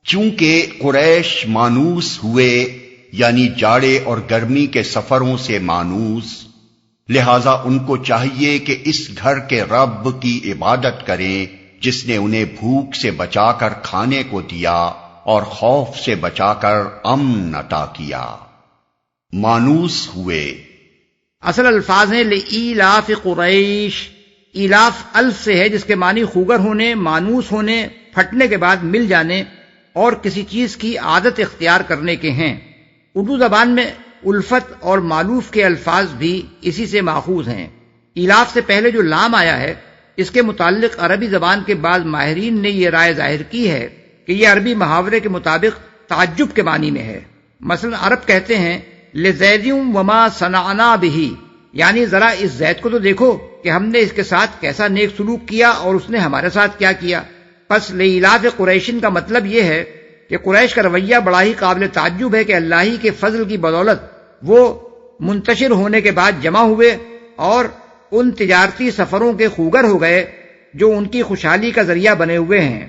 چونکہ قریش مانوس ہوئے، یعنی جاڑے اور گرمی کے سفروں سے مانوس، لہذا ان کو چاہیے کہ اس گھر کے رب کی عبادت کریں جس نے انہیں بھوک سے بچا کر کھانے کو دیا اور خوف سے بچا کر امن عطا کیا۔ مانوس ہوئے اصل الفاظ ہیں لإیلاف قریش، ایلاف الف سے ہے جس کے معنی خوگر ہونے، مانوس ہونے، پھٹنے کے بعد مل جانے اور کسی چیز کی عادت اختیار کرنے کے ہیں۔ اردو زبان میں الفت اور مالوف کے الفاظ بھی اسی سے ماخوذ ہیں۔ ایلاف سے پہلے جو لام آیا ہے اس کے متعلق عربی زبان کے بعض ماہرین نے یہ رائے ظاہر کی ہے کہ یہ عربی محاورے کے مطابق تعجب کے معنی میں ہے۔ مثلا عرب کہتے ہیں لزید وما صنعنا بہ، یعنی ذرا اس زید کو تو دیکھو کہ ہم نے اس کے ساتھ کیسا نیک سلوک کیا اور اس نے ہمارے ساتھ کیا کیا۔ پس لإیلاف قریشن کا مطلب یہ ہے کہ قریش کا رویہ بڑا ہی قابل تعجب ہے کہ اللہ ہی کے فضل کی بدولت وہ منتشر ہونے کے بعد جمع ہوئے اور ان تجارتی سفروں کے خوگر ہو گئے جو ان کی خوشحالی کا ذریعہ بنے ہوئے ہیں،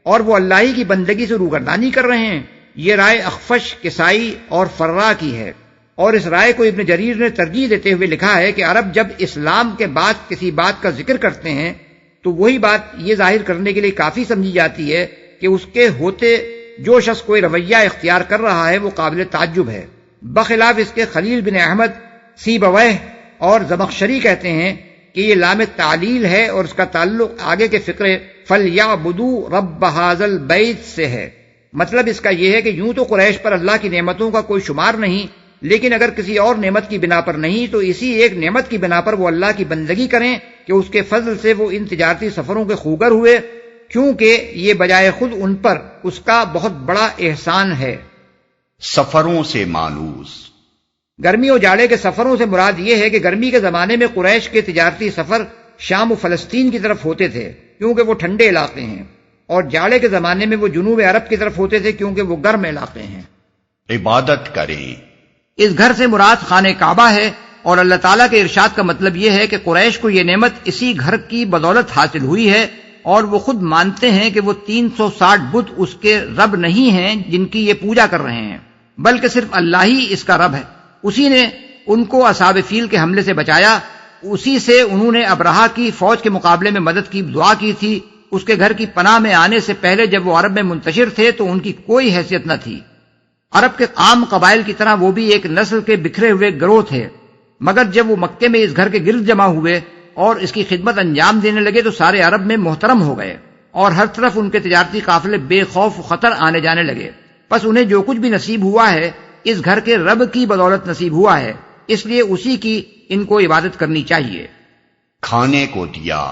اور وہ اللہ ہی کی بندگی سے روگردانی کر رہے ہیں۔ یہ رائے اخفش، کسائی اور فرا کی ہے، اور اس رائے کو ابن جریر نے ترجیح دیتے ہوئے لکھا ہے کہ عرب جب اسلام کے بعد کسی بات کا ذکر کرتے ہیں تو وہی بات یہ ظاہر کرنے کے لیے کافی سمجھی جاتی ہے کہ اس کے ہوتے جو شخص کوئی رویہ اختیار کر رہا ہے وہ قابل تعجب ہے۔ بخلاف اس کے خلیل بن احمد سیبویہ اور زمخشری کہتے ہیں کہ یہ لام تعلیل ہے اور اس کا تعلق آگے کے فقرے فَلْيَعْبُدُوا رَبَّ هَذَا الْبَيْتِ سے ہے۔ مطلب اس کا یہ ہے کہ یوں تو قریش پر اللہ کی نعمتوں کا کوئی شمار نہیں، لیکن اگر کسی اور نعمت کی بنا پر نہیں تو اسی ایک نعمت کی بنا پر وہ اللہ کی بندگی کریں کہ اس کے فضل سے وہ ان تجارتی سفروں کے خوگر ہوئے، کیونکہ یہ بجائے خود ان پر اس کا بہت بڑا احسان ہے۔ سفروں سے مانوس، گرمی و جاڑے کے سفروں سے مراد یہ ہے کہ گرمی کے زمانے میں قریش کے تجارتی سفر شام و فلسطین کی طرف ہوتے تھے کیونکہ وہ ٹھنڈے علاقے ہیں، اور جاڑے کے زمانے میں وہ جنوب عرب کی طرف ہوتے تھے کیونکہ وہ گرم علاقے ہیں۔ عبادت کریں، اس گھر سے مراد خانہ کعبہ ہے، اور اللہ تعالیٰ کے ارشاد کا مطلب یہ ہے کہ قریش کو یہ نعمت اسی گھر کی بدولت حاصل ہوئی ہے، اور وہ خود مانتے ہیں کہ وہ 360 بت اس کے رب نہیں ہیں جن کی یہ پوجا کر رہے ہیں، بلکہ صرف اللہ ہی اس کا رب ہے۔ اسی نے ان کو اصحاب فیل کے حملے سے بچایا، اسی سے انہوں نے ابرہہ کی فوج کے مقابلے میں مدد کی دعا کی تھی۔ اس کے گھر کی پناہ میں آنے سے پہلے جب وہ عرب میں منتشر تھے تو ان کی کوئی حیثیت نہ تھی۔ عرب کے عام قبائل کی طرح وہ بھی ایک نسل کے بکھرے ہوئے گروہ تھے، مگر جب وہ مکے میں اس گھر کے گرد جمع ہوئے اور اس کی خدمت انجام دینے لگے تو سارے عرب میں محترم ہو گئے، اور ہر طرف ان کے تجارتی قافلے بے خوف و خطر آنے جانے لگے۔ پس انہیں جو کچھ بھی نصیب ہوا ہے اس گھر کے رب کی بدولت نصیب ہوا ہے، اس لیے اسی کی ان کو عبادت کرنی چاہیے۔ کھانے کو دیا،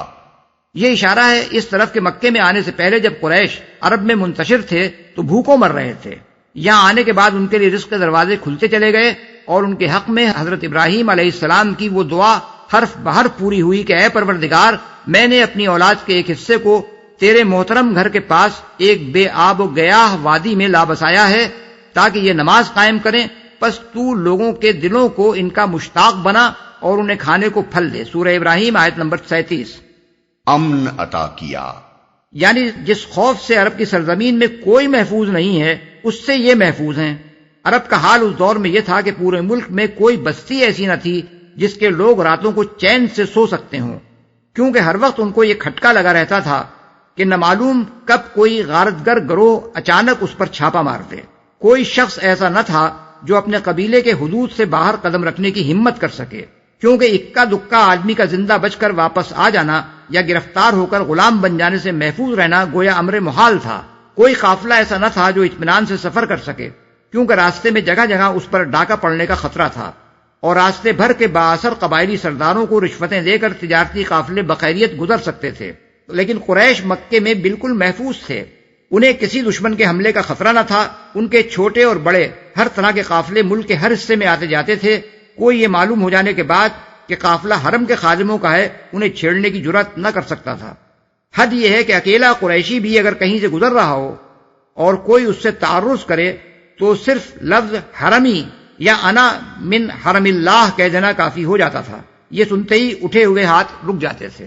یہ اشارہ ہے اس طرف کہ مکے میں آنے سے پہلے جب قریش عرب میں منتشر تھے تو بھوکوں مر رہے تھے، یہاں آنے کے بعد ان کے لیے رزق کے دروازے کھلتے چلے گئے، اور ان کے حق میں حضرت ابراہیم علیہ السلام کی وہ دعا حرف بحرف پوری ہوئی کہ اے پروردگار، میں نے اپنی اولاد کے ایک حصے کو تیرے محترم گھر کے پاس ایک بے آب و گیاہ وادی میں لا بسایا ہے تاکہ یہ نماز قائم کریں، پس تو لوگوں کے دلوں کو ان کا مشتاق بنا اور انہیں کھانے کو پھل دے۔ سورہ ابراہیم آیت نمبر 37۔ امن عطا کیا، یعنی جس خوف سے عرب کی سرزمین میں کوئی محفوظ نہیں ہے اس سے یہ محفوظ ہیں۔ عرب کا حال اس دور میں یہ تھا کہ پورے ملک میں کوئی بستی ایسی نہ تھی جس کے لوگ راتوں کو چین سے سو سکتے ہوں، کیونکہ ہر وقت ان کو یہ کھٹکا لگا رہتا تھا کہ نہ معلوم کب کوئی غارتگر گروہ اچانک اس پر چھاپا مار دے۔ کوئی شخص ایسا نہ تھا جو اپنے قبیلے کے حدود سے باہر قدم رکھنے کی ہمت کر سکے، کیونکہ اکا دکا آدمی کا زندہ بچ کر واپس آ جانا یا گرفتار ہو کر غلام بن جانے سے محفوظ رہنا گویا امر محال تھا۔ کوئی قافلہ ایسا نہ تھا جو اطمینان سے سفر کر سکے، کیونکہ راستے میں جگہ جگہ اس پر ڈاکہ پڑنے کا خطرہ تھا، اور راستے بھر کے بااثر قبائلی سرداروں کو رشوتیں دے کر تجارتی قافلے بخیریت گزر سکتے تھے۔ لیکن قریش مکے میں بالکل محفوظ تھے، انہیں کسی دشمن کے حملے کا خطرہ نہ تھا۔ ان کے چھوٹے اور بڑے ہر طرح کے قافلے ملک کے ہر حصے میں آتے جاتے تھے۔ کوئی یہ معلوم ہو جانے کے بعد کہ قافلہ حرم کے خادموں کا ہے انہیں چھیڑنے کی جرات نہ کر سکتا تھا۔ حد یہ ہے کہ اکیلا قریشی بھی اگر کہیں سے گزر رہا ہو اور کوئی اس سے تعرض کرے تو صرف لفظ حرمی یا انا من حرم اللہ کہہ دینا کافی ہو جاتا تھا، یہ سنتے ہی اٹھے ہوئے ہاتھ رک جاتے تھے۔